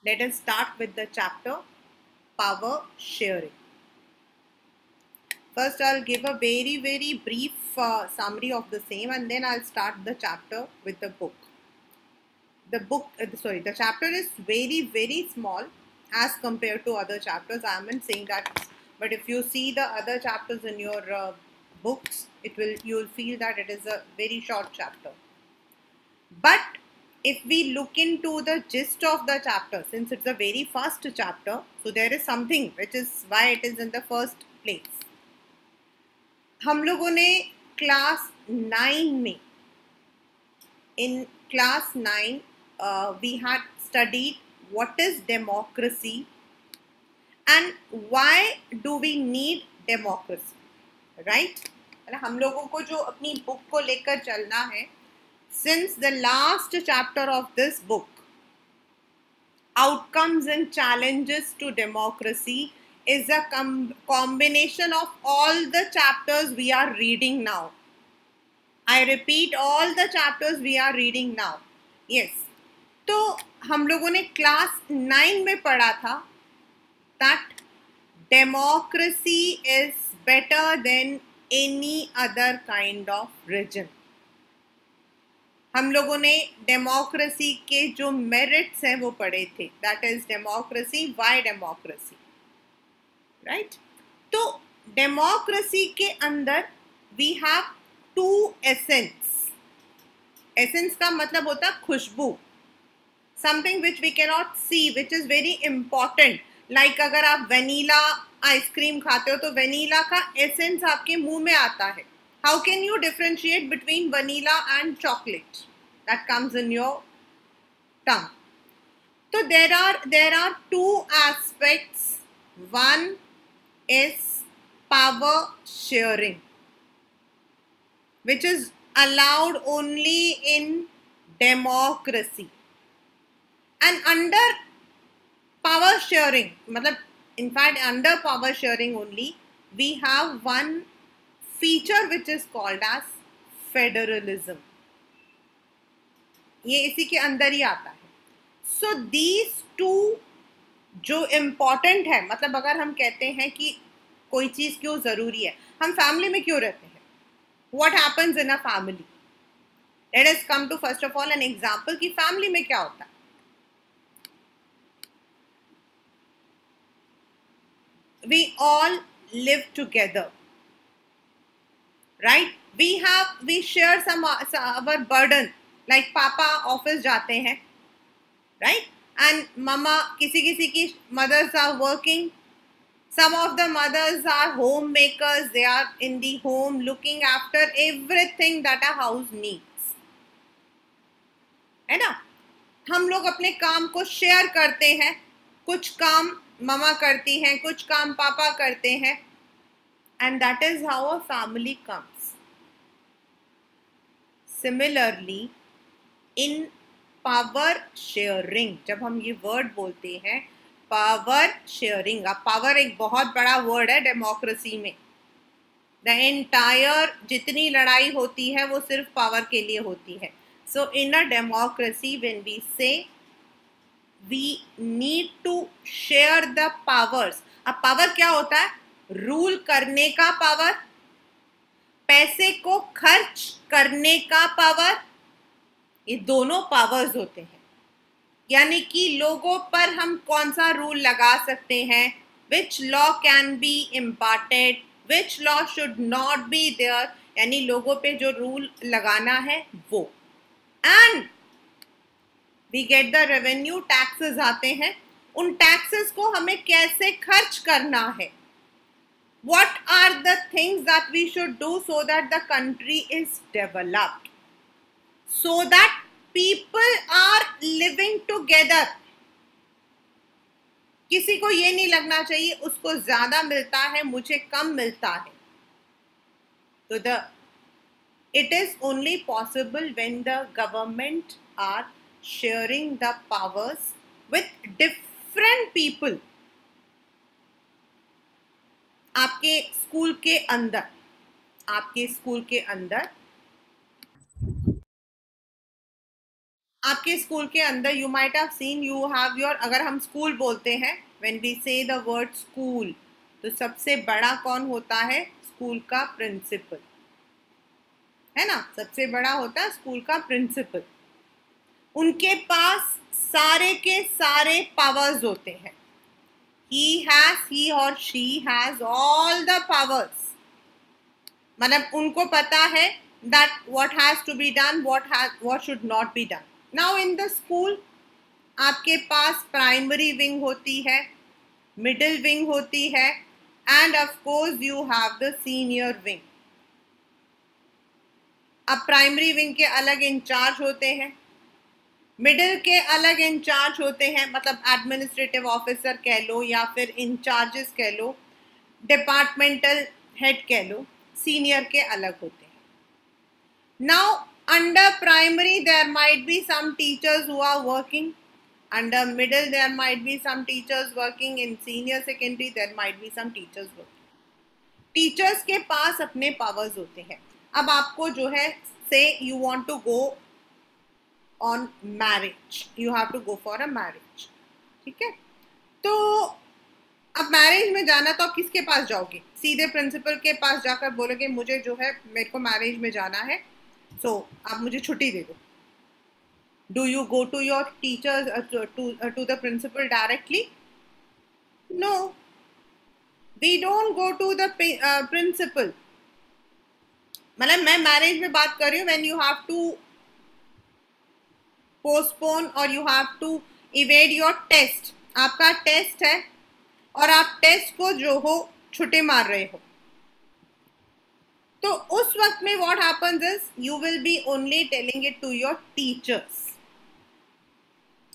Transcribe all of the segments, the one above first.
Let us start with the chapter Power Sharing. First, I'll give a very brief summary of the same, and then I'll start the chapter with the book. The chapter is very small as compared to other chapters. I am not saying that, but if you see the other chapters in your books, you'll feel that it is a very short chapter. But if we look into the gist of the chapter, since it's a very first chapter, so there is something which is why it is in the first place. हम लोगों ने class 9 में, in class 9 we had studied what is democracy and why do we need democracy, right? हम लोगों को जो अपनी book को लेकर चलना है, since the last chapter of this book, Outcomes and Challenges to Democracy, is a combination of all the chapters we are reading now. I repeat, all the chapters we are reading now. Yes. तो हम लोगों ने class 9 में पढ़ा था that democracy is better than any other kind of region. हम लोगों ने डेमोक्रेसी के जो मेरिट्स हैं वो पढ़े थे. That is democracy, why democracy, right? तो डेमोक्रेसी के अंदर वी हैव 2 एसेंस. एसेंस का मतलब होता है खुशबू, something which we can not see, which is very important. Like अगर आप वेनिला आइसक्रीम खाते हो तो वेनिला का एसेंस आपके मुंह में आता है. How can you differentiate between vanilla and chocolate that comes in your tongue? So there are 2 aspects. One is power sharing, which is allowed only in democracy. And under power sharing, in fact under power sharing only, we have one feature which is called as federalism. ये इसी के अंदर ही आता है. So these 2 जो important है, मतलब अगर हम कहते हैं कि कोई चीज़ क्यों ज़रूरी है, हम फैमिली में क्यों रहते हैं, what happens in a family? Let us come to first of all an example कि फैमिली में क्या होता है. We all live together, right? We share some our burden. Like पापा ऑफिस जाते हैं, right? And mama, किसी की mothers are working. Some of the mothers are homemakers. They are in the home looking after everything that a house needs, है ना? हम लोग अपने काम को शेयर करते हैं. कुछ काम ममा करती हैं, कुछ काम पापा करते हैं. And that is how a family comes. Similarly, in power sharing, जब हम ये वर्ड बोलते हैं पावर शेयरिंग, अब पावर एक बहुत बड़ा वर्ड है डेमोक्रेसी में. द एंटायर जितनी लड़ाई होती है वो सिर्फ पावर के लिए होती है. So in a democracy when we say we need to share the powers. अब पावर क्या होता है? रूल करने का पावर, पैसे को खर्च करने का पावर. ये दोनों पावर्स होते हैं. यानी कि लोगों पर हम कौन सा रूल लगा सकते हैं, which law can be imparted, which law should not be there, यानी लोगों पे जो रूल लगाना है वो. And we get the revenue, taxes आते हैं. उन टैक्सेस को हमें कैसे खर्च करना है. What are the things that we should do so that the country is developed, so that people are living together. किसी को ये नहीं लगना चाहिए उसको ज़्यादा मिलता है, मुझे कम मिलता है. तो it is only possible when the government are sharing the powers with different people. आपके स्कूल के अंदर आपके स्कूल के अंदर you might have seen, you have your, अगर हम स्कूल बोलते हैं, व्हेन वी से द वर्ड स्कूल, तो सबसे बड़ा कौन होता है? स्कूल का प्रिंसिपल, है ना? सबसे बड़ा होता है स्कूल का प्रिंसिपल। उनके पास सारे के सारे पावर्स होते हैं। he or she has all the powers, मतलब उनको पता है that what has to be done, what should not be done. Now in the school आपके पास प्राइमरी विंग होती है, मिडिल विंग होती है, and of course you have the senior wing. अब प्राइमरी विंग के अलग इंचार्ज होते हैं, मिडिल के अलग इंचार्ज होते हैं, मतलब एडमिनिस्ट्रेटिव ऑफिसर कह लो या फिर इंचार्जेस कह लो, डिपार्टमेंटल हेड कह लो, सीनियर के अलग होते हैं। Now under primary there might be some teachers who are working, under middle there might be some teachers working, in senior secondary there might be some teachers working। Teachers के पास अपने powers होते हैं। अब आपको जो है, say you want to go on marriage, you have to go for a marriage, ठीक है? तो अब मैरिज में जाना, तो आप किसके पास जाओगे? सीधे प्रिंसिपल के पास जाकर बोलोगे मुझे जो है, मेरे को मैरिज में जाना है, सो आप मुझे छुट्टी दे दो। Do you go to your teachers, to the principal directly? No, we don't go to the principal। मतलब मैं मैरिज में बात कर रही हूँ, when you have to postpone or you have to evade your test, आपका टेस्ट है और आप टेस्ट को जो हो छुट्टी मार रहे हो, तो उस वक्त में what happens is you will be only telling it to your teachers।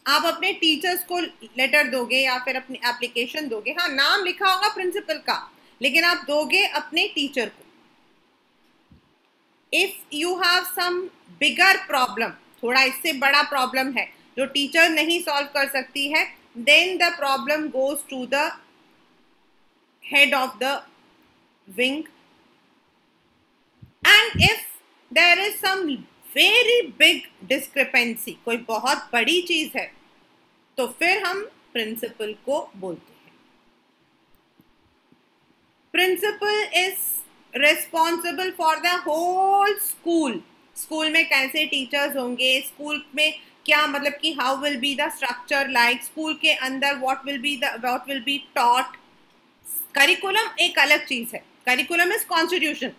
आप अपने टीचर्स को लेटर दोगे या फिर अपनी एप्लीकेशन दोगे, हाँ नाम लिखा होगा प्रिंसिपल का, लेकिन आप दोगे अपने टीचर को। If you have some bigger problem, थोड़ा इससे बड़ा प्रॉब्लम है जो टीचर नहीं सॉल्व कर सकती है, then the problem goes to the head of the wing, and if there is some very big discrepancy, कोई बहुत बड़ी चीज है, तो फिर हम प्रिंसिपल को बोलते हैं। Principal is responsible for the whole school. School में कैसे टीचर्स होंगे, स्कूल में क्या, मतलब कि how will be the structure like, school के अंदर what will be taught. Curriculum एक अलग चीज है, करिकुलम इज कॉन्स्टिट्यूशन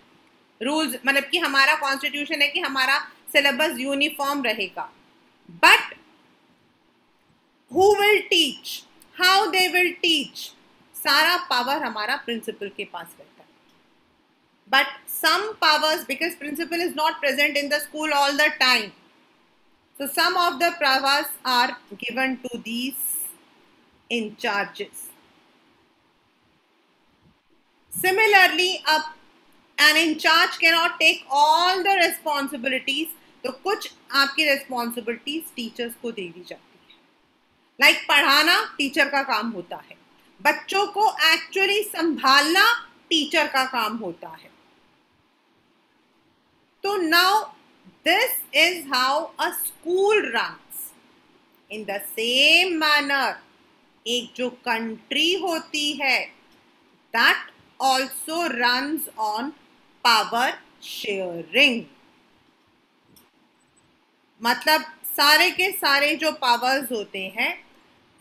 रूल्स, मतलब कि हमारा कॉन्स्टिट्यूशन है कि हमारा सिलेबस यूनिफॉर्म रहेगा, but who will teach, how they will teach, सारा पावर हमारा प्रिंसिपल के पास रहता है। But some powers, because principal is not present in the school all the time, so some of the powers are given to these in charges। Similarly, an in charge cannot take all the responsibilities, तो कुछ आपकी responsibilities teachers को दे दी जाती है। Like पढ़ाना teacher का काम होता है, बच्चों को actually संभालना टीचर का काम होता है। तो now this is how a school runs। In the same manner, एक जो country होती है, that also runs on power sharing। मतलब सारे के सारे जो पावर्स होते हैं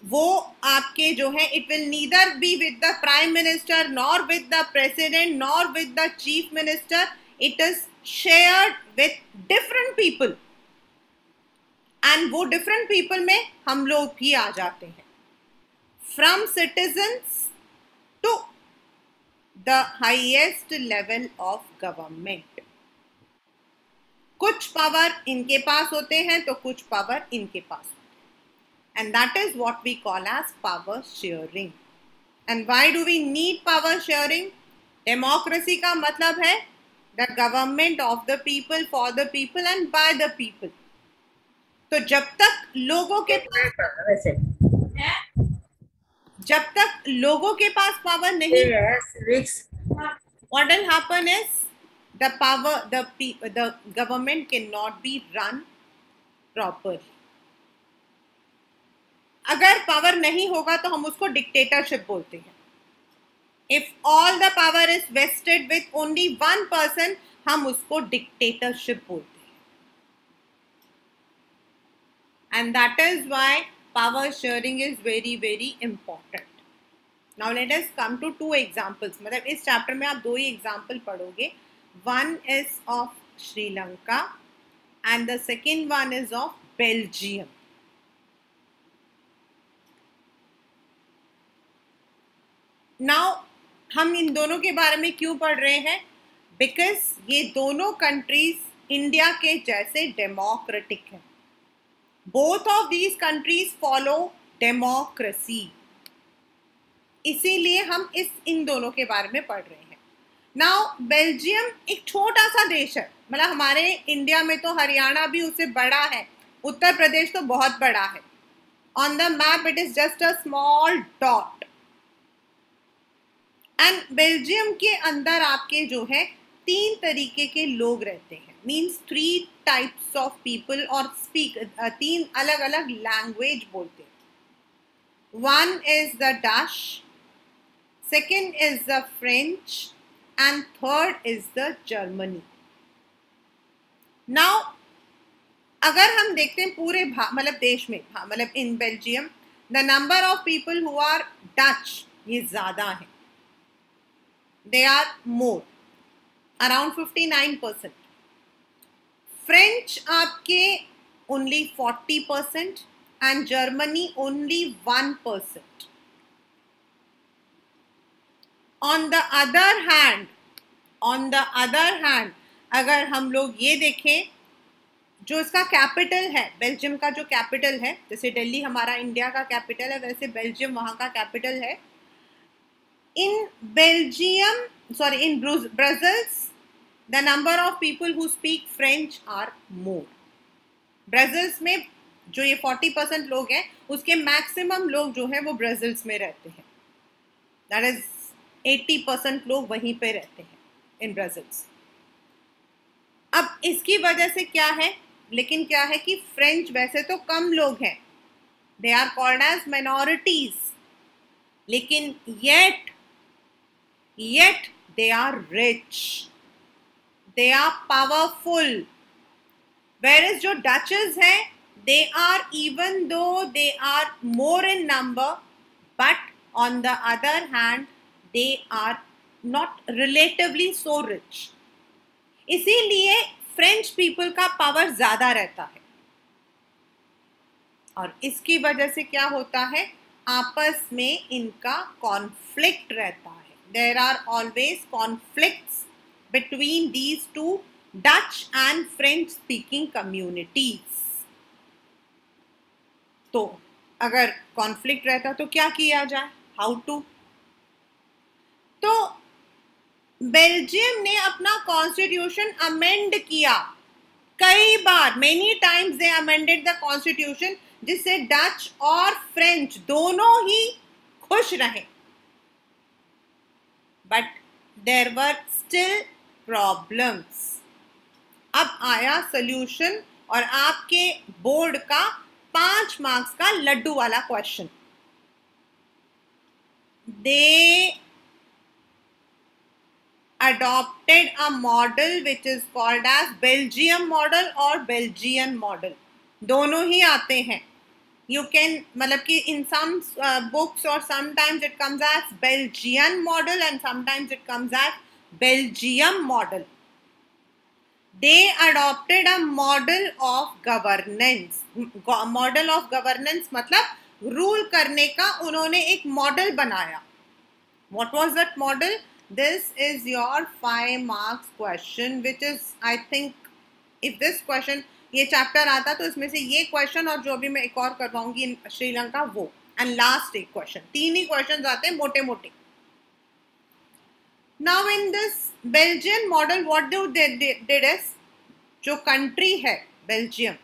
वो आपके जो है, it will neither be with the prime minister nor with the president nor with the chief minister, it is shared with different people, and वो डिफरेंट पीपल में हम लोग भी आ जाते हैं, from citizens to the highest level of government। कुछ पावर इनके पास होते हैं तो कुछ पावर इनके पास होते हैं, and that is what we call as power sharing। and why do we need power sharing? Democracy का मतलब है the government of the people, for the people and by the people। तो जब तक लोगों के पास, जब तक लोगों के पास पावर नहीं, what will happen is the government cannot be run properly। अगर पावर नहीं होगा तो हम उसको डिक्टेटरशिप बोलते हैं. If all the power is vested with only one person, हम उसको डिक्टेटरशिप बोलते हैं. And that is why power sharing is very very important. Now let us come to two examples. मतलब इस चैप्टर में आप दो ही एग्जाम्पल पढ़ोगे. One is of Sri Lanka and the second one is of Belgium. Now हम इन दोनों के बारे में क्यों पढ़ रहे हैं? बिकॉज ये दोनों कंट्रीज इंडिया के जैसे डेमोक्रेटिक हैं. Both of these countries follow democracy. इसीलिए हम इन दोनों के बारे में पढ़ रहे हैं. नाउ बेल्जियम एक छोटा सा देश है. मतलब हमारे इंडिया में तो हरियाणा भी उससे बड़ा है, उत्तर प्रदेश तो बहुत बड़ा है. On the map it is just a small dot. And Belgium के अंदर आपके जो है 3 तरीके के लोग रहते हैं. मीन्स 3 टाइप्स ऑफ पीपल और स्पीक 3 अलग अलग लैंग्वेज बोलते हैं. One is the Dutch, second is the French and third is the Germany. Now अगर हम देखते हैं पूरे मतलब देश में, मतलब in Belgium, the number of people who are Dutch ये ज्यादा है. They are more, around 59%. French आपके only 40% and Germany only 1%. On the other hand, अगर हम लोग ये देखें, जो इसका कैपिटल है, बेल्जियम का जो कैपिटल है, जैसे दिल्ली हमारा इंडिया का कैपिटल है, वैसे बेल्जियम वहाँ का कैपिटल है. In Brussels, the number of people who speak French are more. Brussels में जो ये 40% लोग हैं, उसके मैक्सिमम लोग जो है वो ब्रसेल्स में रहते हैं. That is 80% लोग वहीं पे रहते हैं इन ब्रसेल्स. अब इसकी वजह से क्या है, लेकिन क्या है कि फ्रेंच वैसे तो कम लोग हैं, they are called as minorities, लेकिन yet they are rich, they are powerful. Whereas जो Dutches हैं, they are, even though they are more in number, but on the other hand they are not relatively so rich. इसीलिए French people का power ज्यादा रहता है. और इसकी वजह से क्या होता है, आपस में इनका कॉन्फ्लिक्ट रहता है. There are always conflicts between these two Dutch and French speaking communities. तो अगर कॉन्फ्लिक्ट रहता तो क्या किया जाए, हाउ टू? तो बेल्जियम ने अपना कॉन्स्टिट्यूशन अमेंड किया कई बार. Many times they amended the constitution, जिससे डच और फ्रेंच दोनों ही खुश रहे. But there were still problems. अब आया सोल्यूशन और आपके बोर्ड का 5 मार्क्स का लड्डू वाला question. They adopted a model which is called as Belgium model or Belgian model. दोनों ही आते हैं. You can, मतलब कि in some books or sometimes it comes as Belgian model and sometimes it comes as Belgium model. They adopted a model of governance. Model of governance मतलब rule करने का उन्होंने एक मॉडल बनाया. What was that model? This is your 5 marks question, which is, I think, if this question, ये chapter आता तो इसमें से ये क्वेश्चन और जो भी मैं एक और करवाऊंगी श्रीलंका वो, एंड लास्ट एक क्वेश्चन. 3 ही क्वेश्चन आते हैं मोटे मोटे. Now in this Belgian model what they did is, जो कंट्री है बेल्जियम,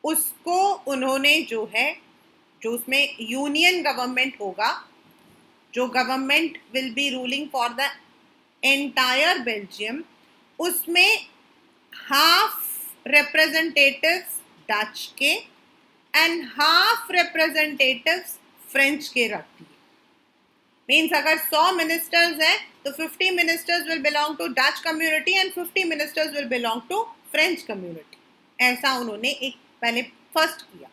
उसको उन्होंने जो है, जो उसमें यूनियन गवर्नमेंट होगा, जो government will be ruling for the entire Belgium, उसमें हाफ representatives डच के एंड हाफ रिप्रेजेंटेटिव्स फ्रेंच के रख दिए। मीन्स अगर 100 मिनिस्टर्स हैं तो 50 ministers will belong to Dutch community and 50 ministers will belong to French community. ऐसा उन्होंने एक पहले फर्स्ट किया।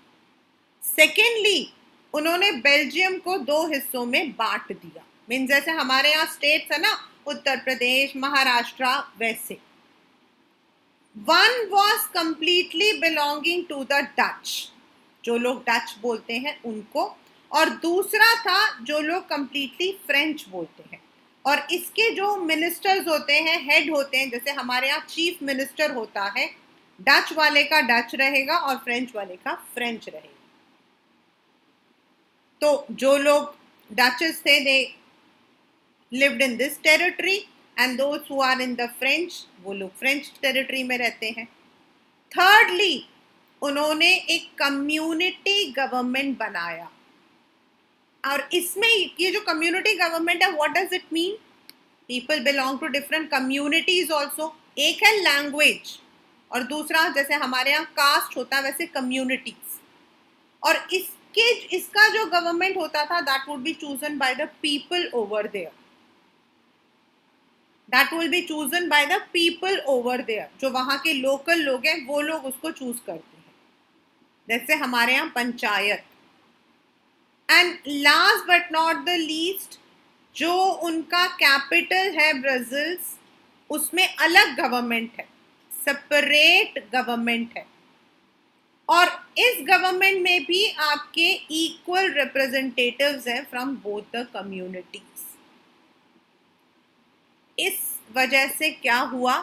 सेकेंडली उन्होंने बेल्जियम को 2 हिस्सों में बांट दिया। मीन्स जैसे हमारे यहाँ स्टेट्स है ना, उत्तर प्रदेश, महाराष्ट्र, वैसे one was completely belonging to the Dutch, जो लोग डच बोलते हैं उनको, और दूसरा था जो लोग कंप्लीटली फ्रेंच बोलते हैं। और इसके जो मिनिस्टर्स होते हैं, हेड होते हैं, जैसे हमारे यहाँ चीफ मिनिस्टर होता है, डच वाले का डच रहेगा और फ्रेंच वाले का फ्रेंच रहेगा। तो जो लोग डचेस थे, they lived in this territory and those who are in the French, वो लोग फ्रेंच टेरिटरी में रहते हैं। थर्डली उन्होंने एक कम्युनिटी गवर्नमेंट बनाया, और इसमें ये जो कम्युनिटी गवर्नमेंट है, what does it mean? People belong to different communities also. एक है लैंग्वेज और दूसरा जैसे हमारे यहाँ कास्ट होता है वैसे कम्युनिटीज। और इसका जो गवर्नमेंट होता था, that would be chosen by the people over there, that will be chosen by the people over there. जो वहां के लोकल लोग हैं वो लोग उसको चूज करते हैं, जैसे हमारे यहाँ panchayat. And last but not the least, जो उनका कैपिटल है ब्राजील्स, उसमें अलग गवर्नमेंट है, सेपरेट गवर्नमेंट है। और इस गवर्नमेंट में भी आपके इक्वल रिप्रेजेंटेटिव्स हैं फ्रॉम बोथ द कम्युनिटीज। इस वजह से क्या हुआ?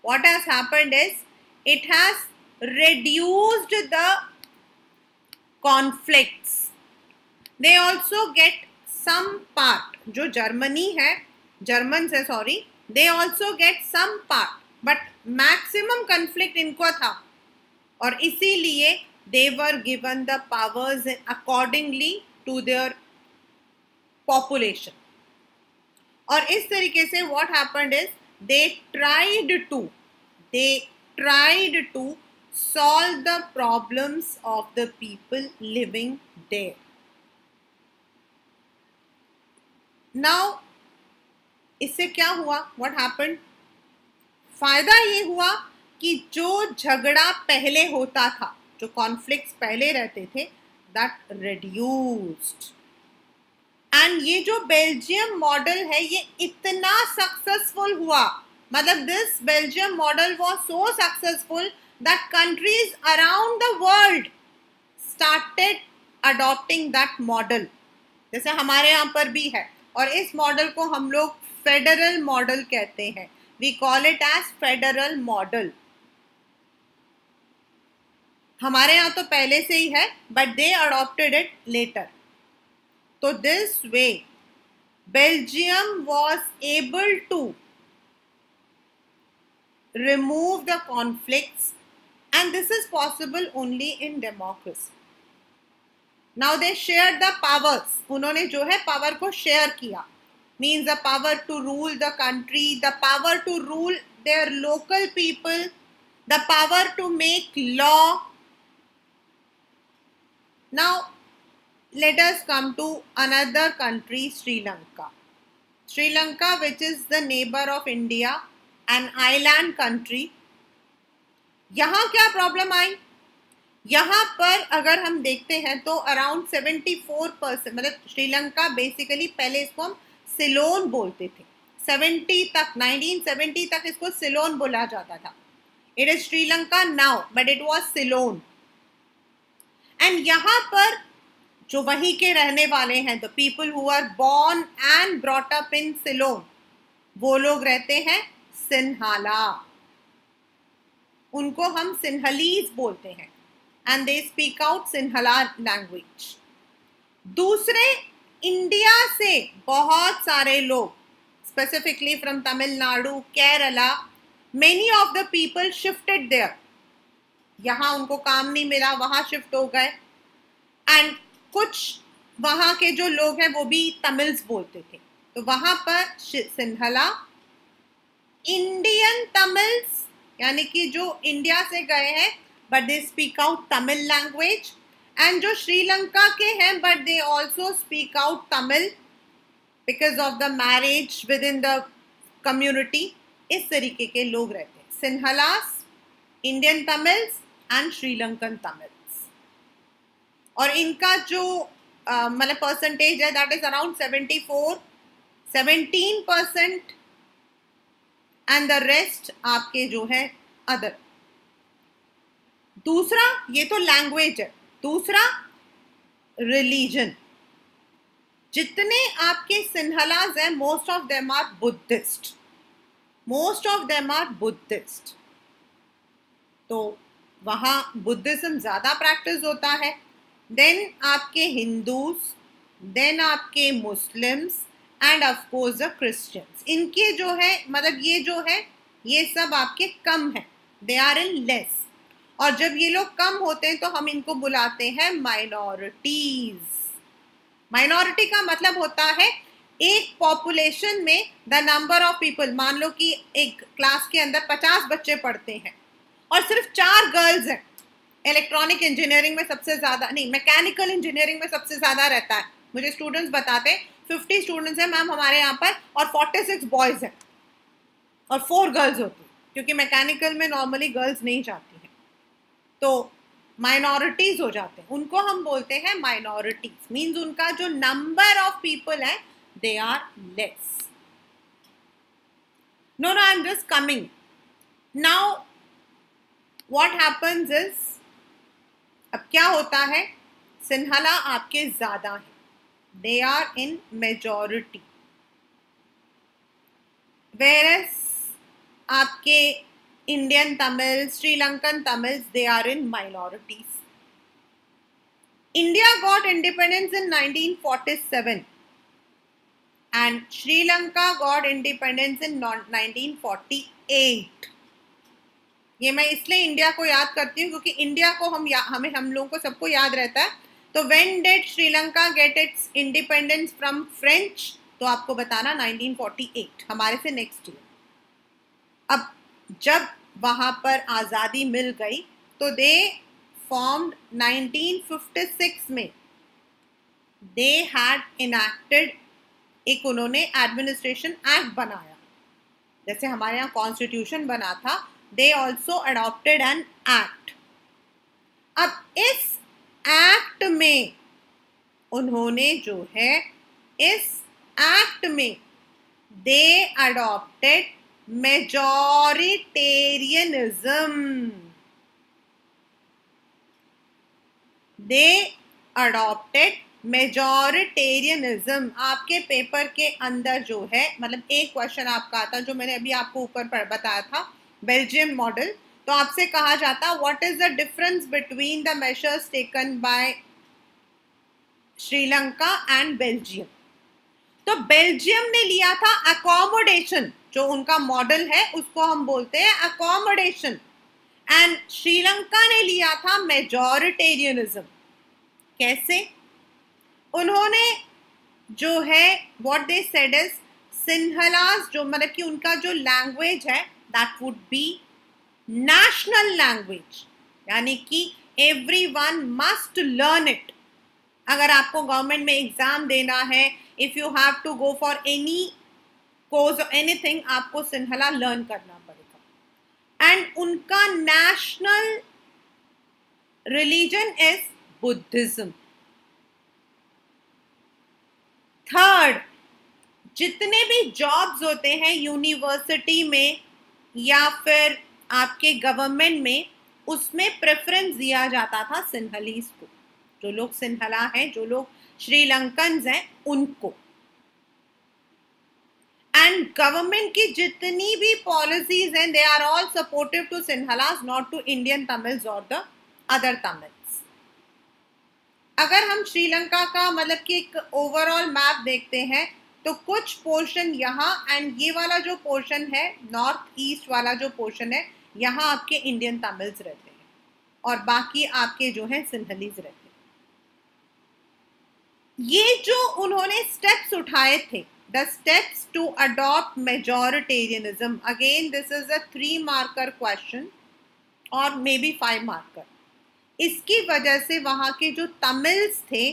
What has happened is it has reduced the conflicts. They also get some part, जो जर्मनी है, जर्मन से sorry, they also get some part, but maximum conflict इनको था, और इसीलिए they were given the powers accordingly to their population. और इस तरीके से what happened is they tried to solve the problems of the people living there. Now इससे क्या हुआ? What happened? फायदा ये हुआ कि जो झगड़ा पहले होता था, जो कॉन्फ्लिक्ट्स पहले रहते थे, that reduced. एंड ये जो बेल्जियम मॉडल है ये इतना सक्सेसफुल हुआ, मतलब this Belgium model was so successful that countries around the world started adopting that model, जैसे हमारे यहाँ पर भी है। और इस मॉडल को हम लोग फेडरल मॉडल कहते हैं, we call it as federal model. हमारे यहाँ तो पहले से ही है, but they adopted it later. So this way, Belgium was able to remove the conflicts, and this is possible only in democracy. Now they shared the powers. उन्होंने जो है power को share किया, means the power to rule the country, the power to rule their local people, the power to make law. Now let us come to another country, Sri Lanka. Sri Lanka, which is the neighbor of India, an island country. यहाँ क्या problem आई? यहाँ पर अगर हम देखते हैं तो around 74%, मतलब श्रीलंका बेसिकली पहले इसको हम सिलोन बोलते थे, 1970 तक इसको सिलोन बोला जाता था। It is Sri Lanka now, but it was Ceylon. And यहाँ पर जो वहीं के रहने वाले हैं, the people who are born and brought up in Ceylon, वो लोग रहते हैं सिन्हाला, उनको हम सिन्हलीज बोलते हैं, and they speak out Sinhala language. दूसरे इंडिया से बहुत सारे लोग, specifically from Tamil Nadu, Kerala, many of the people shifted there. यहाँ उनको काम नहीं मिला, वहां शिफ्ट हो गए, एंड कुछ वहां के जो लोग हैं वो भी तमिल्स बोलते थे, तो वहां पर सिन्हला, इंडियन तमिल्स, यानी कि जो इंडिया से गए हैं but they speak out Tamil language, and जो श्रीलंका के हैं but they also speak out Tamil because of the marriage with in the community, इस तरीके के लोग रहते हैं। Sinhalas, Indian Tamils and Sri Lankan Tamils. और इनका जो मतलब परसेंटेज है that is around 17% and the rest आपके जो है अदर। दूसरा, ये तो लैंग्वेज है। दूसरा, रिलीजन। जितने आपके सिन्हलाज हैं most of them are Buddhist, most of them are Buddhist. तो वहाँ बुद्धिज्म ज़्यादा प्रैक्टिस होता है। देन आपके हिंदूज, देन आपके Muslims and of course the Christians. इनके जो है मतलब ये जो है ये सब आपके कम है, दे आर इन लेस। और जब ये लोग कम होते हैं तो हम इनको बुलाते हैं माइनॉरिटीज। माइनॉरिटी का मतलब होता है एक पॉपुलेशन में द नंबर ऑफ पीपल, मान लो कि एक क्लास के अंदर 50 बच्चे पढ़ते हैं और सिर्फ 4 गर्ल्स हैं। इलेक्ट्रॉनिक इंजीनियरिंग में सबसे ज़्यादा नहीं, मैकेनिकल इंजीनियरिंग में सबसे ज़्यादा रहता है। मुझे स्टूडेंट्स बताते हैं 50 स्टूडेंट्स हैं मैम हमारे यहाँ पर और 46 बॉयज़ हैं और 4 गर्ल्स होती हैं, क्योंकि मैकेनिकल में नॉर्मली गर्ल्स नहीं जाती हैं, तो माइनॉरिटीज हो जाते हैं। उनको हम बोलते हैं माइनॉरिटीज, मीन्स उनका जो नंबर ऑफ पीपल है they are less. No I am just coming now. What happens is, अब क्या होता है, सिन्हला आपके ज्यादा हैं, they are in majority, whereas आपके Indian Tamil, Sri Lankan Tamils, they are in minorities. India got independence in 1947 and Sri Lanka got independence in 1948. ये मैं इसलिए इंडिया को याद करती हूँ क्योंकि इंडिया को हम लोगों को सबको याद रहता है। तो when did Sri Lanka get its independence from French? तो आपको बताना 1948, हमारे से नेक्स्ट ईयर। अब जब वहाँ पर आज़ादी मिल गई तो दे फॉर्म्ड 1956 में, दे हैड इनैक्टेड, एक उन्होंने एडमिनिस्ट्रेशन एक्ट बनाया, जैसे हमारे यहाँ कॉन्स्टिट्यूशन बना था, they also adopted an act. अब इस एक्ट में उन्होंने जो है, इस एक्ट में दे अडॉप्टेड मेजॉरिटेरियनिज्म, दे अडॉप्टेड मेजॉरिटेरियनिज्म। आपके पेपर के अंदर जो है मतलब एक क्वेश्चन आपका आता जो मैंने अभी आपको ऊपर बताया था, बेल्जियम मॉडल। तो आपसे कहा जाता what is the difference between the measures taken by Sri Lanka and Belgium. तो बेल्जियम ने लिया था अकोमोडेशन, जो उनका मॉडल है उसको हम बोलते हैं अकोमोडेशन, एंड श्रीलंका ने लिया था मेजॉरिटेरियनिज्म। कैसे? उन्होंने जो है व्हाट दे सेड इज, सिन्हलास जो मतलब कि उनका जो लैंग्वेज है that would B national language, यानी कि एवरीवन मस्ट लर्न इट। अगर आपको गवर्नमेंट में एग्जाम देना है, if you have to go for any course और एनीथिंग, आपको सिन्हला लर्न करना पड़ेगा। एंड उनका national religion is Buddhism. Third, जितने भी जॉब्स होते हैं यूनिवर्सिटी में या फिर आपके गवर्नमेंट में, उसमें प्रेफरेंस दिया जाता था सिन्हलीज को। जो लोग सिन्हला हैं, जो लोग श्रीलंकन्स हैं, उनको। एंड गवर्नमेंट की जितनी भी पॉलिसीज हैं they are all supportive to Sinhalas, not to Indian Tamils और द अदर तमिल्स। अगर हम श्रीलंका का मतलब कि एक ओवरऑल मैप देखते हैं तो कुछ पोर्शन यहाँ, एंड ये वाला जो पोर्शन है नॉर्थ ईस्ट वाला जो पोर्शन है, यहाँ आपके इंडियन तमिल्स रहते हैं और बाकी आपके जो है सिन्हलीज रहते हैं। ये जो उन्होंने स्टेप्स उठाए थे, the steps to adopt majoritarianism, again this is a 3 marker question और मे बी 5 मार्कर। इसकी वजह से वहां के जो तमिल्स थे,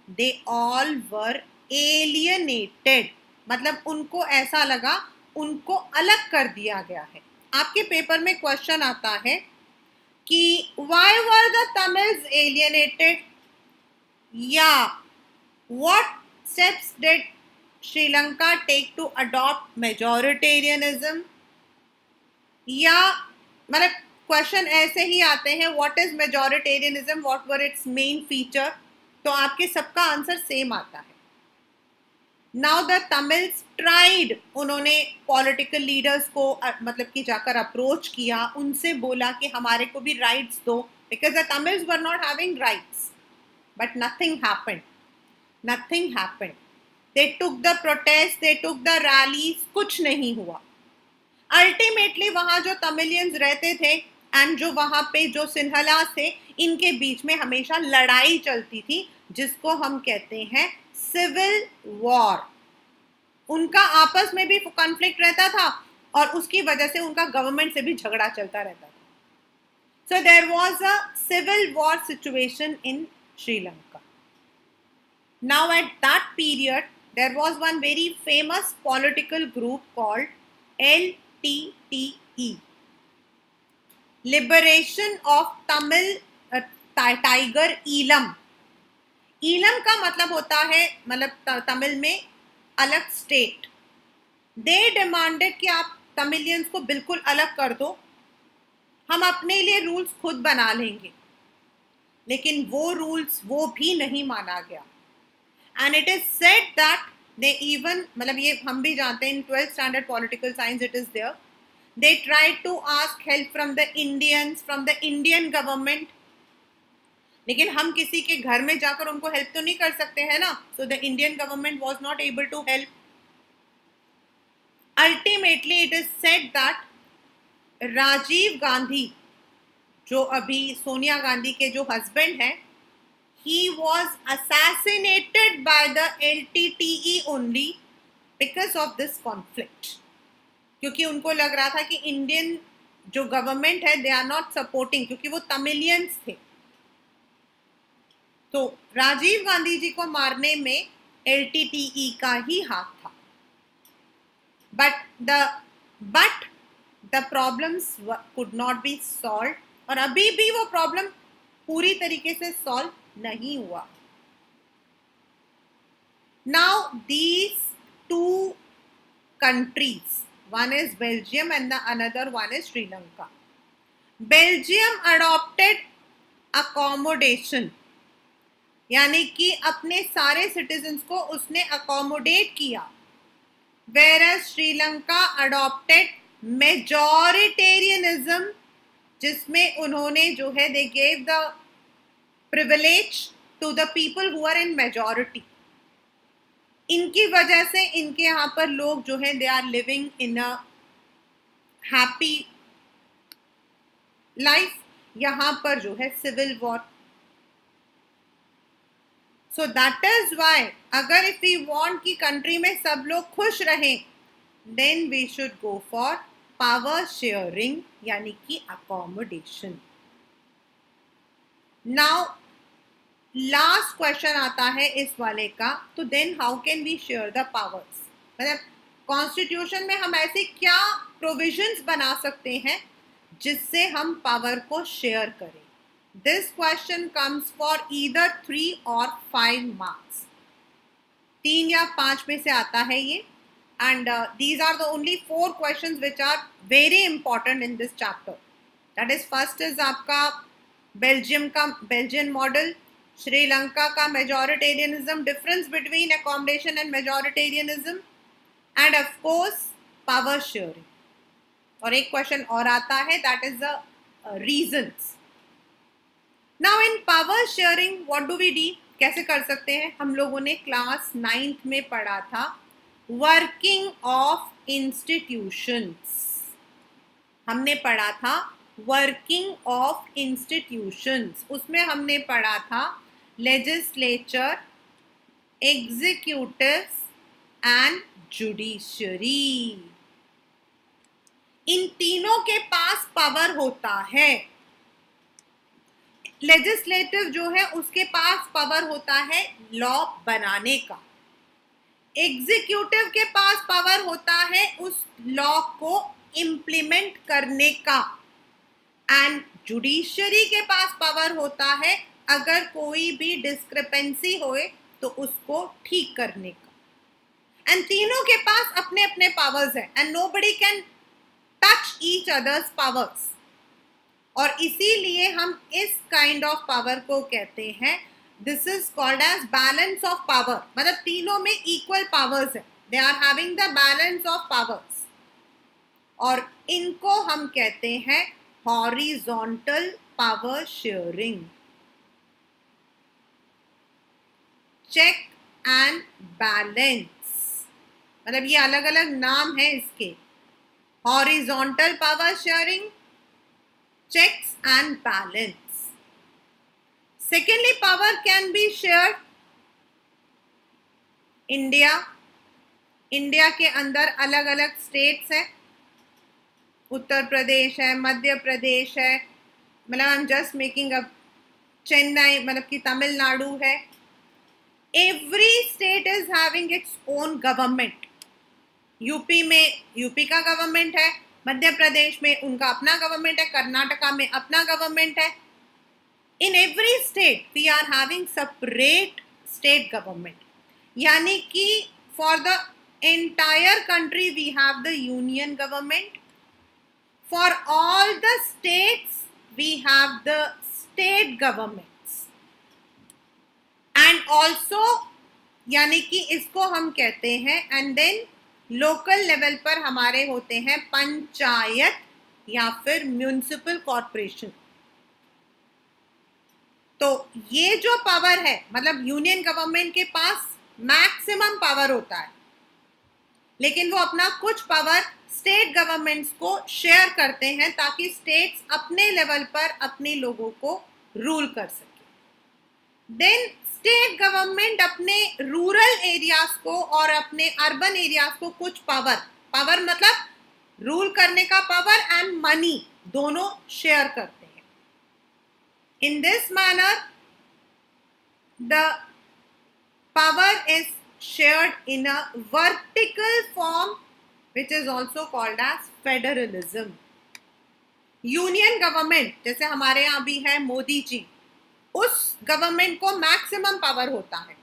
दे ऑल वर एलियनेटेड, मतलब उनको ऐसा लगा उनको अलग कर दिया गया है। आपके पेपर में क्वेश्चन आता है कि why were the Tamils alienated, या what steps did Sri Lanka take to adopt majoritarianism, या मतलब क्वेश्चन ऐसे ही आते हैं, what is majoritarianism, what were its main feature, तो आपके सबका आंसर सेम आता है। नाउ द तमिल्स ट्राइड, उन्होंने पॉलिटिकल लीडर्स को मतलब कि जाकर अप्रोच किया, उनसे बोला कि हमारे को भी राइट्स दो, because the Tamils were not having rights, but nothing happened, nothing happened. They took the protest, they took the rallies, कुछ नहीं हुआ। अल्टीमेटली वहां जो तमिलियंस रहते थे एंड जो वहां पे जो सिन्हलास थे, इनके बीच में हमेशा लड़ाई चलती थी, जिसको हम कहते हैं सिविल वॉर। उनका आपस में भी कॉन्फ्लिक्ट रहता था और उसकी वजह से उनका गवर्नमेंट से भी झगड़ा चलता रहता था। So there was a civil war situation in Sri Lanka. Now at that period there was one very famous political group called LTTE, Liberation of Tamil Tiger Elam। Eelam का मतलब होता है, मतलब तमिल में अलग स्टेट। दे डिमांडेड कि आप तमिलियंस को बिल्कुल अलग कर दो, हम अपने लिए रूल्स खुद बना लेंगे, लेकिन वो रूल्स वो भी नहीं माना गया। And it is said that they even, मतलब ये हम भी जानते हैं, in 12th standard political science it is there, they tried to ask help from the Indians, from the Indian government, लेकिन हम किसी के घर में जाकर उनको हेल्प तो नहीं कर सकते हैं ना। So the Indian government was not able to help. Ultimately it is said that Rajiv Gandhi, जो अभी सोनिया गांधी के जो हस्बैंड हैं, he was assassinated by the LTTE only because of this conflict, क्योंकि उनको लग रहा था कि इंडियन जो गवर्नमेंट है दे आर नॉट सपोर्टिंग, क्योंकि वो तमिलियंस थे। तो राजीव गांधी जी को मारने में LTTE का ही हाथ था। But the problems could not be solve, और अभी भी वो प्रॉब्लम पूरी तरीके से सॉल्व नहीं हुआ। Now these two countries, one is Belgium and the another one is Sri Lanka. Belgium adopted accommodation, यानी कि अपने सारे सिटीजन्स को उसने अकोमोडेट किया, whereas श्रीलंका adopted मेजोरिटेरियनिज्म, जिसमें उन्होंने जो है they gave the privilege to the people who are in majority। इनकी वजह से इनके यहाँ पर लोग जो है they are living in a happy life, यहाँ पर जो है civil war. So that is why, अगर इफ वी वांट कि कंट्री में सब लोग खुश रहें, then we should go for power sharing, यानी कि अकोमोडेशन। नाउ लास्ट क्वेश्चन आता है इस वाले का, तो then how can we share the powers, मतलब कॉन्स्टिट्यूशन में हम ऐसे क्या प्रोविजंस बना सकते हैं जिससे हम पावर को शेयर करें। This question comes for either 3 और 5 मार्क्स, 3 या 5 में से आता है ये। And these are the only 4 questions which are very important in this chapter. That is first is आपका बेल्जियन मॉडल, श्रीलंका का majoritarianism, difference between accommodation and majoritarianism, and of course power sharing. और एक क्वेश्चन और आता है, that is the reasons. Now in power sharing what do we D, कैसे कर सकते हैं? हम लोगों ने क्लास 9th में पढ़ा था वर्किंग ऑफ इंस्टीट्यूशंस, हमने पढ़ा था वर्किंग ऑफ इंस्टीट्यूशंस। उसमें हमने पढ़ा था लेजिस्लेचर, एग्जीक्यूटिव एंड जुडिशरी। इन तीनों के पास पावर होता है। लेजिस्लेटिव जो है उसके पास पावर होता है लॉ बनाने का, एग्जीक्यूटिव के पास पावर होता है उस लॉ को इम्प्लीमेंट करने का, एंड जुडिशरी के पास पावर होता है अगर कोई भी डिस्क्रिपेंसी होए तो उसको ठीक करने का। एंड तीनों के पास अपने अपने पावर्स हैं and nobody can touch each others powers, और इसीलिए हम इस काइंड ऑफ पावर को कहते हैं, this is called as balance of power, मतलब तीनों में इक्वल पावर्स है, they are having the balance of powers, और इनको हम कहते हैं horizontal power sharing, check and balance, मतलब ये अलग अलग नाम है इसके, horizontal power sharing, checks and balance. Secondly, power can be shared. India के अंदर अलग अलग स्टेट्स हैं, उत्तर प्रदेश है, मध्य प्रदेश है, मतलब आई am just making up, Chennai मतलब कि तमिलनाडु है। Every state is having its own government. UP में यूपी का गवर्नमेंट है, मध्य प्रदेश में उनका अपना गवर्नमेंट है, कर्नाटका में अपना गवर्नमेंट है। In every state we are having separate state government, यानी कि for the entire country we have the union government, for all the states we have the state governments, and also यानी कि इसको हम कहते हैं, एंड देन लोकल लेवल पर हमारे होते हैं पंचायत या फिर म्यूनिसिपल कॉर्पोरेशन। तो ये जो पावर है, मतलब यूनियन गवर्नमेंट के पास मैक्सिमम पावर होता है, लेकिन वो अपना कुछ पावर स्टेट गवर्नमेंट्स को शेयर करते हैं ताकि स्टेट्स अपने लेवल पर अपने लोगों को रूल कर सके। देन स्टेट गवर्नमेंट अपने रूरल एरियाज को और अपने अर्बन एरियाज को कुछ पावर मतलब रूल करने का पावर एंड मनी दोनों शेयर करते हैं। In this manner the power is shared in a vertical form which is also called as federalism. Union government जैसे हमारे यहाँ भी है मोदी जी, उस गवर्नमेंट को मैक्सिमम पावर होता है,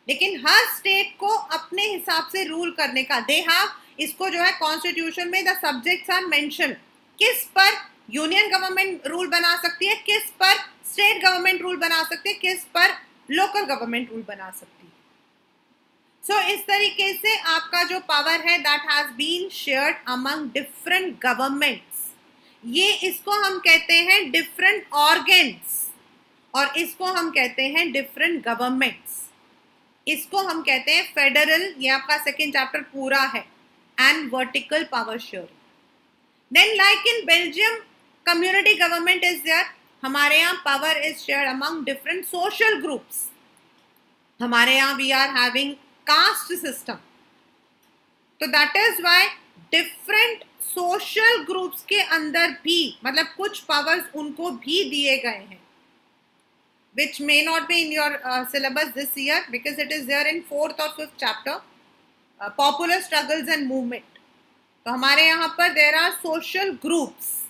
लेकिन हर स्टेट को अपने हिसाब से रूल करने का दे हैव, इसको जो है कॉन्स्टिट्यूशन में द सब्जेक्ट्स आर मेंशन, किस पर यूनियन गवर्नमेंट रूल बना सकती है, किस पर स्टेट गवर्नमेंट रूल बना सकती है, किस पर लोकल गवर्नमेंट रूल बना सकती है। सो इस तरीके से आपका जो पावर है that has been shared among different governments, ये इसको हम कहते हैं डिफरेंट ऑर्गन्स, और इसको हम कहते हैं डिफरेंट गवर्नमेंट्स, इसको हम कहते हैं फेडरल, ये आपका सेकेंड चैप्टर पूरा है, and vertical power sharing. Then like in Belgium community government is there, हमारे यहाँ power is shared among different social groups, हमारे यहाँ we are having caste system, तो that is why different social groups के अंदर भी मतलब कुछ पावर्स उनको भी दिए गए हैं, which may not be in your syllabus this year because it is there in 4th or 5th chapter, popular struggles and movement. तो हमारे यहाँ पर there are social groups,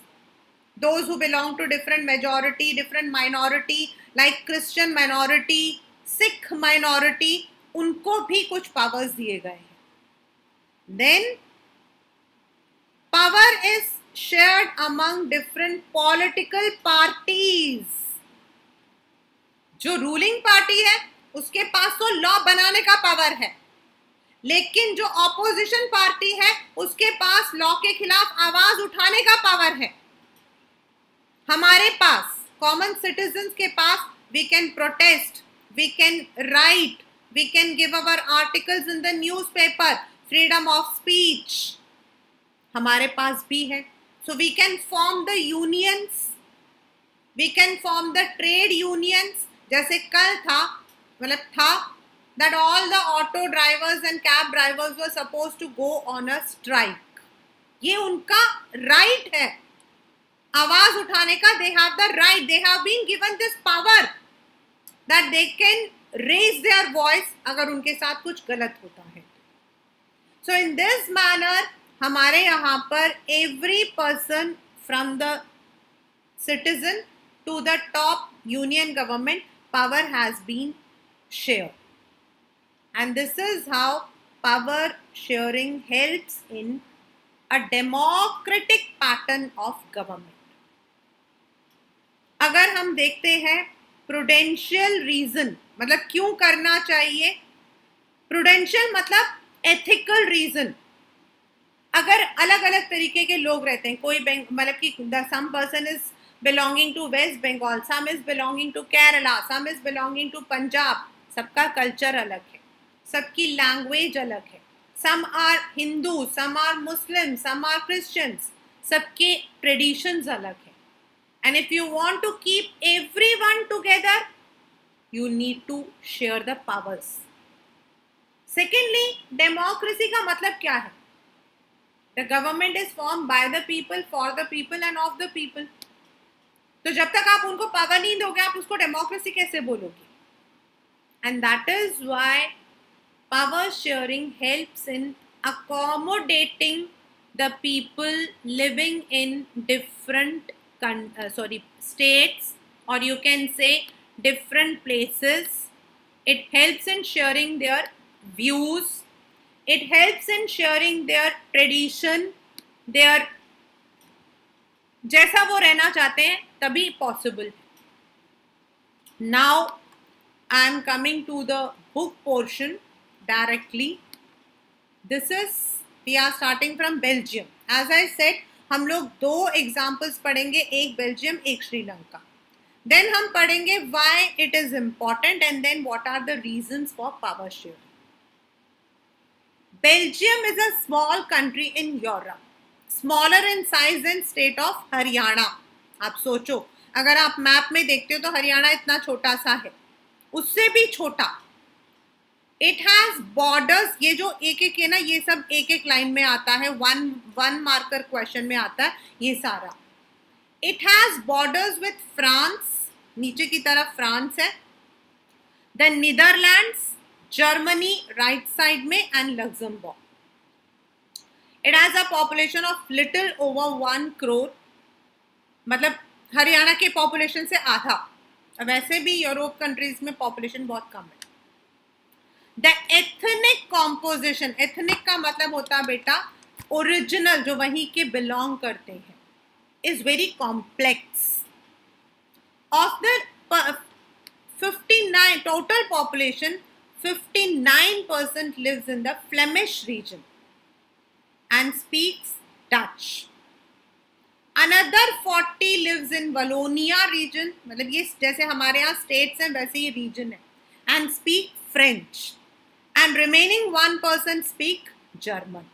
those who belong to different majority, different minority, like Christian minority, Sikh minority, उनको भी कुछ powers दिए गए हैं। Then power is shared among different political parties, जो रूलिंग पार्टी है उसके पास तो लॉ बनाने का पावर है, लेकिन जो ऑपोजिशन पार्टी है उसके पास लॉ के खिलाफ आवाज उठाने का पावर है। हमारे पास कॉमन सिटीजन्स के पास we can protest, we can write, we can give our articles in the newspaper, freedom of speech हमारे पास भी है। So we can form the unions, we can form the trade unions, जैसे कल था मतलब था that all the auto drivers and cab drivers were supposed to go on a strike, ये उनका right है, आवाज उठाने का, they have the right, they have been given this power that they can raise their voice अगर उनके साथ कुछ गलत होता है. So in this manner हमारे यहाँ पर every person from the citizen to the top union government power has been shared, and this is how power sharing helps in a democratic pattern of government. अगर हम देखते हैं prudential reason मतलब क्यों करना चाहिए, प्रूडेंशियल मतलब एथिकल रीजन. अगर अलग अलग तरीके के लोग रहते हैं, कोई मतलब कि some person is belonging to West Bengal, some is belonging to Kerala, some is belonging to Punjab, सबका कल्चर अलग है, सबकी लैंग्वेज अलग है, some are Hindu, some are Muslim, some are Christians, सबके ट्रेडिशंस अलग है. And if you want to keep everyone together, you need to share the powers. Secondly, democracy का मतलब क्या है? The government is formed by the people, for the people and of the people. तो जब तक आप उनको पावर नहीं दोगे, आप उसको डेमोक्रेसी कैसे बोलोगे? And that is why power sharing helps in accommodating the people living in different states, or you can say different places. It helps in sharing their views, it helps in sharing their tradition, their जैसा वो रहना चाहते हैं तभी possible. Now I am coming to the book portion directly. This is, we are starting from Belgium. As I said, हम लोग दो examples पढ़ेंगे, एक बेल्जियम एक श्रीलंका. देन हम पढ़ेंगे why it is important and then what are the reasons for power sharing. Belgium is a small country in Europe, smaller in size than state of Haryana. आप सोचो, अगर आप मैप में देखते हो तो हरियाणा इतना छोटा सा है, उससे भी छोटा. इट हैज बॉर्डर्स, ये जो एक एक है ना, ये सब एक एक लाइन में आता है, वन मार्कर क्वेश्चन में आता है ये सारा. It has borders with France, नीचे की तरफ फ्रांस है, then Netherlands, Germany right side में, and Luxembourg. It has a population of little over 1 crore, मतलब हरियाणा के पॉपुलेशन से आधा. वैसे भी यूरोप कंट्रीज में पॉपुलेशन बहुत कम है. The ethnic composition, ethnic का मतलब होता है बेटा ओरिजिनल, जो वहीं के बिलोंग करते हैं, is very complex. Of the 59 total population, 59% lives in the Flemish region and speaks Dutch. Another 40 lives in Wallonia region, मतलब ये जैसे हमारे यहाँ states हैं वैसे ही region है, and speak French. And remaining 1% speak German.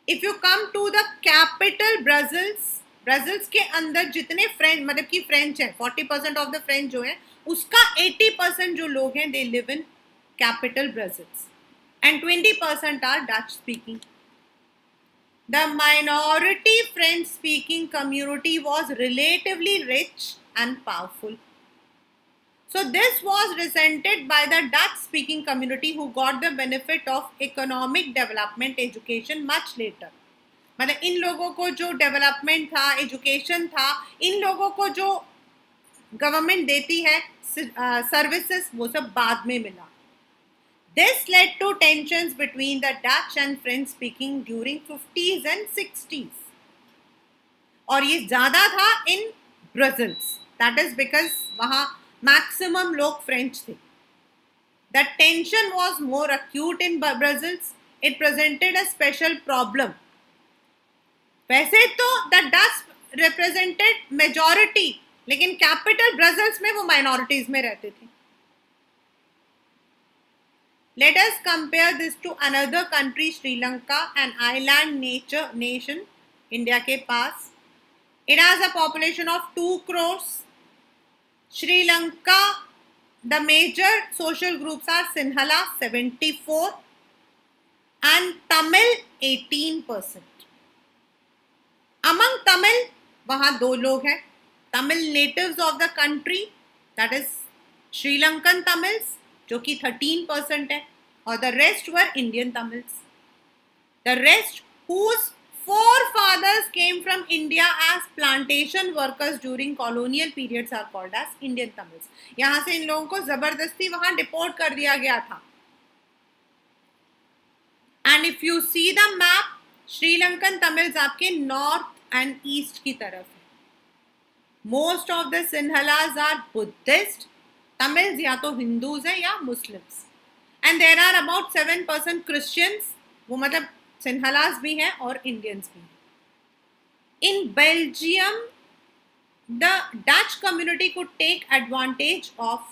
If you come to the capital Brussels, ब्रजल्स के अंदर जितने फ्रेंच मतलब कि फ्रेंच है, 40% ऑफ द फ्रेंच जो है उसका 80% जो लोग हैं they live in capital Brussels, and 20% are Dutch speaking. The minority French speaking community was relatively rich and powerful. So this was resented by the Dutch speaking community who got the benefit of economic development education much later. मतलब इन लोगों को जो development था, education था, इन लोगों को जो government देती है सर्विसेज, वो सब बाद में मिला. This led to tensions between the Dutch and French speaking during 50s and 60s. और ये ज़्यादा था in Brussels. That is because वहाँ मैक्सिमम लोग फ्रेंच थे. The tension was more acute in Brussels. It presented a special problem. वैसे तो the Dutch represented majority, लेकिन कैपिटल ब्रसेल्स में वो माइनॉरिटीज में रहते थे. Let us compare this to another country, Sri Lanka, an island nation, India के पास. It has a population of 2 crores. Sri Lanka, the major social groups are Sinhala 74 and Tamil 18%. Among Tamil, वहां दो लोग हैं, Tamil natives of the country, that is Sri Lankan Tamils जो कि 13% है, और the rest were Indian Tamils. The rest whose forefathers came from India as plantation workers during colonial periods are called as Indian Tamils. यहां से इन लोगों को जबरदस्ती वहां डिपोर्ट कर दिया गया था. And if you see the map, Sri Lankan Tamils आपके नॉर्थ एंड ईस्ट की तरफ है. Most of the Sinhalas are Buddhist. Tamils या तो हिंदूज है या Muslims. And there are about 7% Christians, वो मतलब सिन्हलाज भी हैं और इंडियंस भी. In Belgium the Dutch community could take advantage of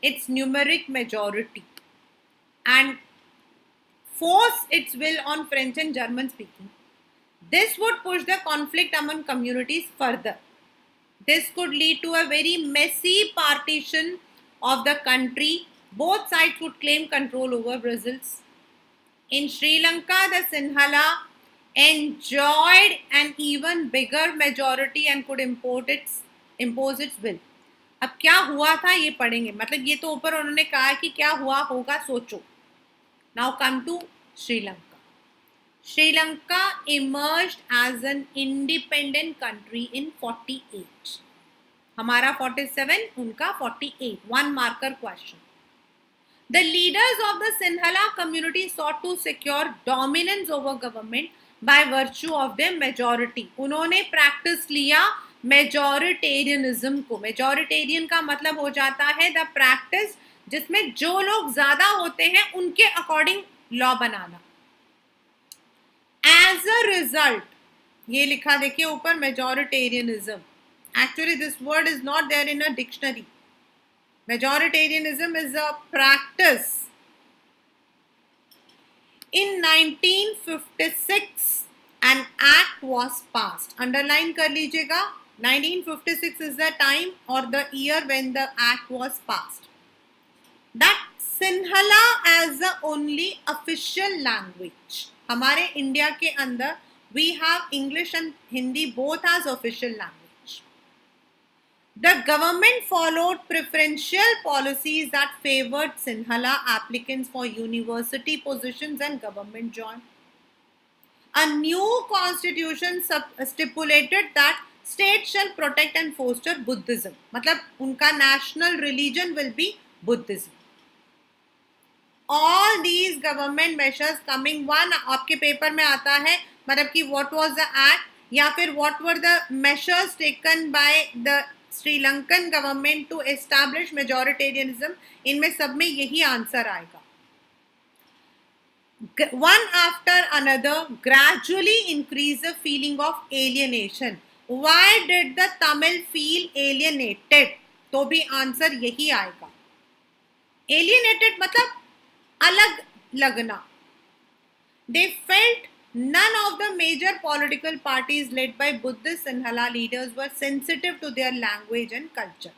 its numeric majority and force its will on French and German speaking. This would push the conflict among communities further. This could lead to a very messy partition of the country. Both sides would claim control over Brussels. In Sri Lanka, the Sinhala enjoyed an even bigger majority and could impose its will. अब क्या हुआ था ये पढ़ेंगे, मतलब ये तो ऊपर उन्होंने कहा कि क्या हुआ होगा सोचो. Now come to Sri Lanka. Sri Lanka emerged as an independent country in 48. हमारा 47, उनका 48. One marker question. The leaders of the Sinhala community sought to secure dominance over government by virtue of their majority. उन्होंने practice लिया majoritarianism को. Majoritarian का मतलब हो जाता है the practice जिसमें जो लोग ज्यादा होते हैं उनके अकॉर्डिंग लॉ बनाना. एज अ रिजल्ट, ये लिखा देखिए ऊपर majoritarianism. Actually this word is not there in a dictionary. Majoritarianism is a practice. In 1956 an act was passed. Underline कर लीजिएगा, 1956 इज द टाइम और the year when the act was passed. That Sinhala as the only official language. हमारे India के अंदर we have English and Hindi both as official language. The government followed preferential policies that favored Sinhala applicants for university positions and government jobs. A new constitution stipulated that states shall protect and foster Buddhism. मतलब उनका national religion will be Buddhism. All these government measures coming, one आपके paper में आता है, मतलब कि what was the act या फिर what were the measures taken by the Sri Lankan government to establish majoritarianism. इनमें सब में यही आंसर आएगा. One after another gradually increase the feeling of alienation. Why did the Tamil feel alienated? तो भी answer यही आएगा. Alienated मतलब अलग लगना. They felt none of the major political parties led by Buddhist Sinhala leaders were sensitive to their language and culture.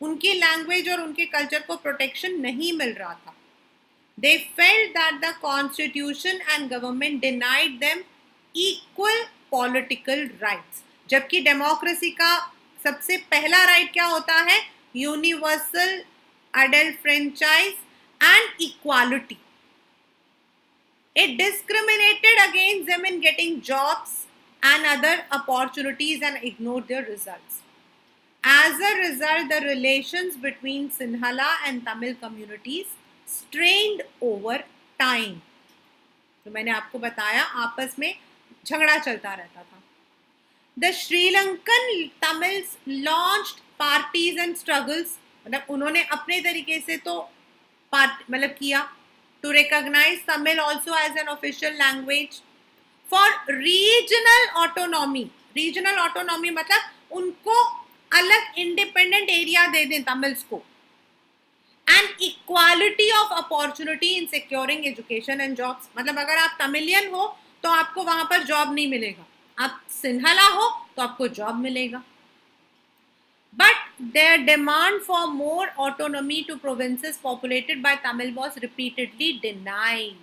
उनकी language और उनके कल्चर को प्रोटेक्शन नहीं मिल रहा था. They felt that the constitution and government denied them equal political rights. जबकि democracy का सबसे पहला राइट क्या होता है? Universal adult franchise and equality. It discriminated against them in getting jobs and other opportunities and ignored their results. As a result, the relations between Sinhala and Tamil communities strained over time. तो मैंने आपको बताया आपस में झगड़ा चलता रहता था. The Sri Lankan Tamils launched parties and struggles. मतलब उन्होंने अपने तरीके से तो मतलब किया to recognize Tamil also as an official language for regional autonomy. Regional autonomy मतलब उनको अलग independent area दे दें तमिल्स को. And equality of opportunity in securing education and jobs. मतलब अगर आप तमिलियन हो तो आपको वहां पर जॉब नहीं मिलेगा, आप सिन्हाला हो तो आपको जॉब मिलेगा. But their demand for more autonomy to provinces populated by Tamil was repeatedly denied.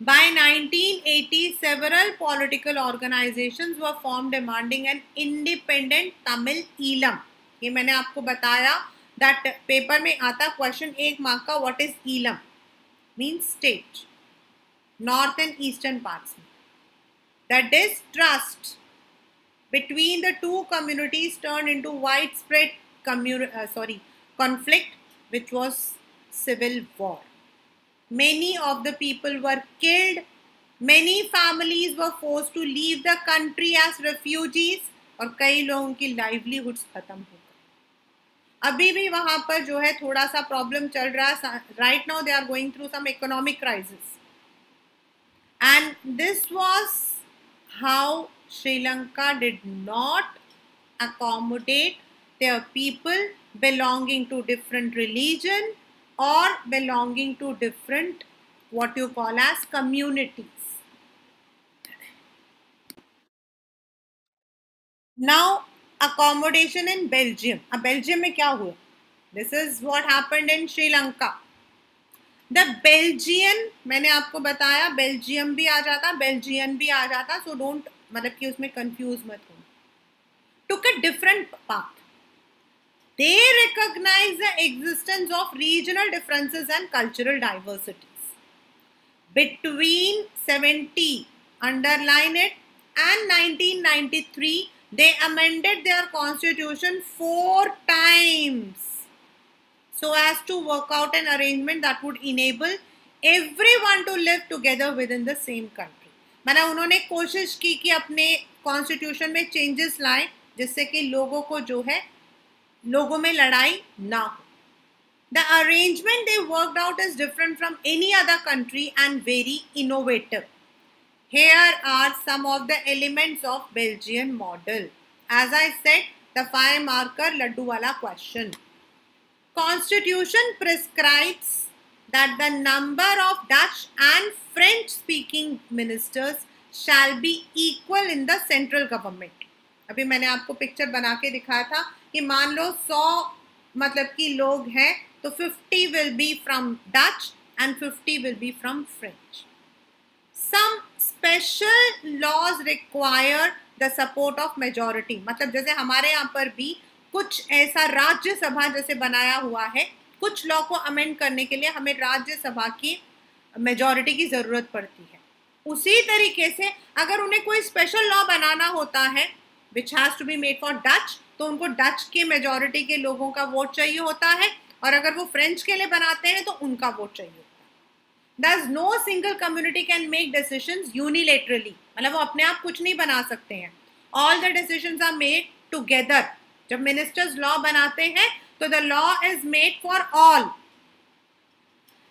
By 1980, several political organizations were formed demanding an independent Tamil Eelam. ये मैंने आपको बताया that पेपर में आता क्वेश्चन 1 मार्क का, what is Eelam? Means state, north and eastern parts. The distrust between the two communities turned into widespread conflict, which was civil war. Many of the people were killed. Many families were forced to leave the country as refugees. और कई लोगों की livelihoods खत्म हो गए. अभी भी वहाँ पर जो है थोड़ा सा प्रॉब्लम चल रहा है. Right now they are going through some economic crisis. And this was how Sri Lanka did not accommodate their people belonging to different religion or belonging to different what you call as communities. Now accommodation in Belgium. अब Belgium में क्या हुआ? This is what happened in Sri Lanka. The Belgian, मैंने आपको बताया Belgium भी आ जाता, Belgian भी आ जाता, so don't मतलब कि उसमें confuse मत हो. Took a different path. They recognize the existence of regional differences and cultural diversities. Between 70, underline it, and 1993, they amended their constitution 4 times so as to work out an arrangement that would enable everyone to live together within the same country. मतलब उन्होंने कोशिश की कि अपने constitution में changes लाएं जिससे कि लोगों को जो है लोगों में लड़ाई ना हो. The arrangement they worked out is different from any other country and very innovative. Here are some of the elements of Belgian model. As I said, the 5 marker laddu wala question. Constitution prescribes that the number of Dutch and French speaking ministers shall be equal in the central government. अभी मैंने आपको picture बना के दिखाया था कि मान लो 100 मतलब कि लोग हैं तो 50 will be from Dutch and 50 will be from French. Some special laws require the support of majority. मतलब जैसे हमारे यहाँ पर भी कुछ ऐसा राज्यसभा जैसे बनाया हुआ है, कुछ लॉ को अमेंड करने के लिए हमें राज्यसभा की मेजॉरिटी की ज़रूरत पड़ती है. उसी तरीके से अगर उन्हें कोई स्पेशल लॉ बनाना होता है which has to be made for Dutch, तो उनको डच के मेजॉरिटी के लोगों का वोट चाहिए होता है, और अगर वो फ्रेंच के लिए बनाते हैं तो उनका वोट चाहिए होता है. Thus no single community can make decisions unilaterally. मतलब वो अपने आप कुछ नहीं बना सकते हैं. All the decisions are made together. जब मिनिस्टर्स लॉ बनाते हैं तो the law is made for all.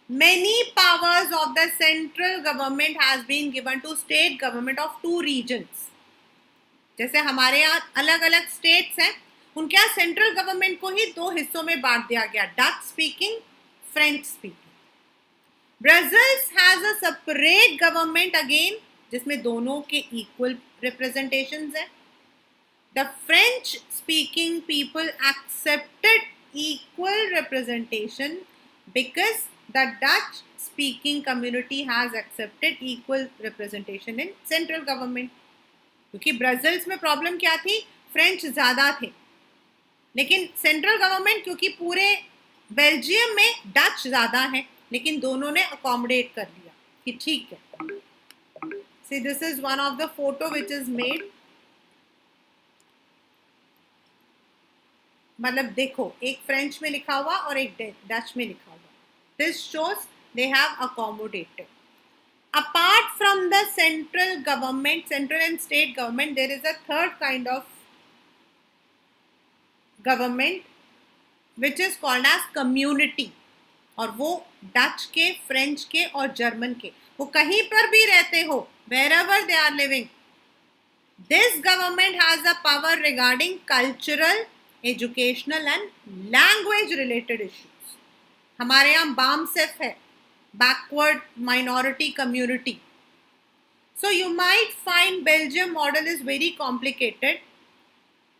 Many powers of the central government has been given to state government of 2 regions. जैसे हमारे यहाँ अलग अलग स्टेट्स हैं, उनके यहाँ सेंट्रल गवर्नमेंट को ही 2 हिस्सों में बांट दिया गया, Dutch speaking, French speaking. Brazil has a separate government again जिसमें दोनों के इक्वल रिप्रेजेंटेशंस हैं. The French speaking people accepted equal representation because the Dutch speaking community has accepted equal representation in central government. क्योंकि Brazil में problem क्या थी, French ज़्यादा थे, लेकिन सेंट्रल गवर्नमेंट क्योंकि पूरे बेल्जियम में डच ज़्यादा है, लेकिन दोनों ने अकोमोडेट कर लिया कि ठीक है. See this is one of the photo which is made. मतलब देखो, एक फ्रेंच में लिखा हुआ और एक डच में लिखा हुआ. This shows they have accommodated. Apart from the central government, central and state government, there is a third kind of government which is called as community. और वो डच के, फ्रेंच के और जर्मन के, वो कहीं पर भी रहते हो, wherever they are living, this government has the power regarding cultural, educational and language related issues. हमारे यहाँ BAMSEF है, backward minority community. So you might find Belgium model is very complicated.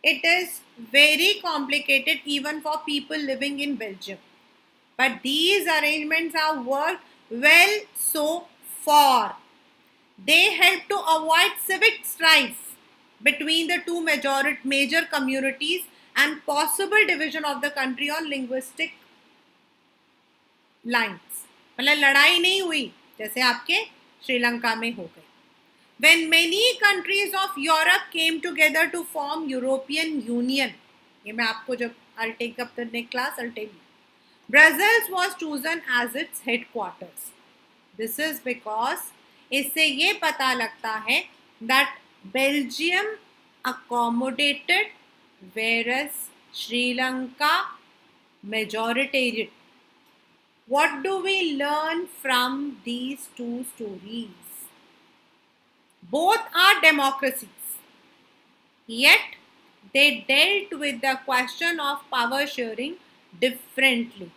It is very complicated even for people living in Belgium. But these arrangements are worked well so 4. They help to avoid civic strife between the two major communities and possible division of the country on linguistic lines. मतलब लड़ाई नहीं हुई जैसे आपके श्रीलंका में हो गई. When many countries of Europe came together to form European Union, ये मैं आपको जब I'll take up the next class, I'll tell you. Brussels was chosen as its headquarters. This is because इससे ये पता लगता है that Belgium accommodated whereas Sri Lanka majoritarian. What do we learn from these two stories? Both are democracies, yet they dealt with the question of power sharing differently.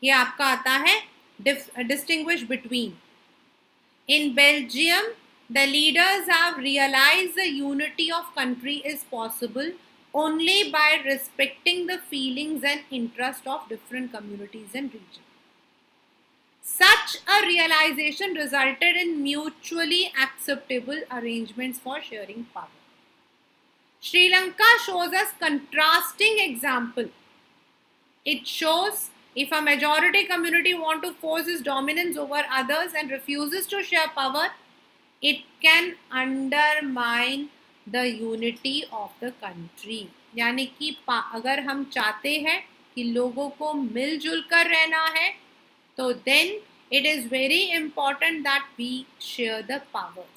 ये आपका आता है distinguish between. In Belgium, the leaders have realized the unity of country is possible only by respecting the feelings and interests of different communities and regions. Such a realization resulted in mutually acceptable arrangements for sharing power. Sri Lanka shows us contrasting example. It shows if a majority community wants to force its dominance over others and refuses to share power, it can undermine the unity of the country. यानी कि अगर हम चाहते हैं कि लोगों को मिलजुल कर रहना है, तो then it is very important that we share the powers.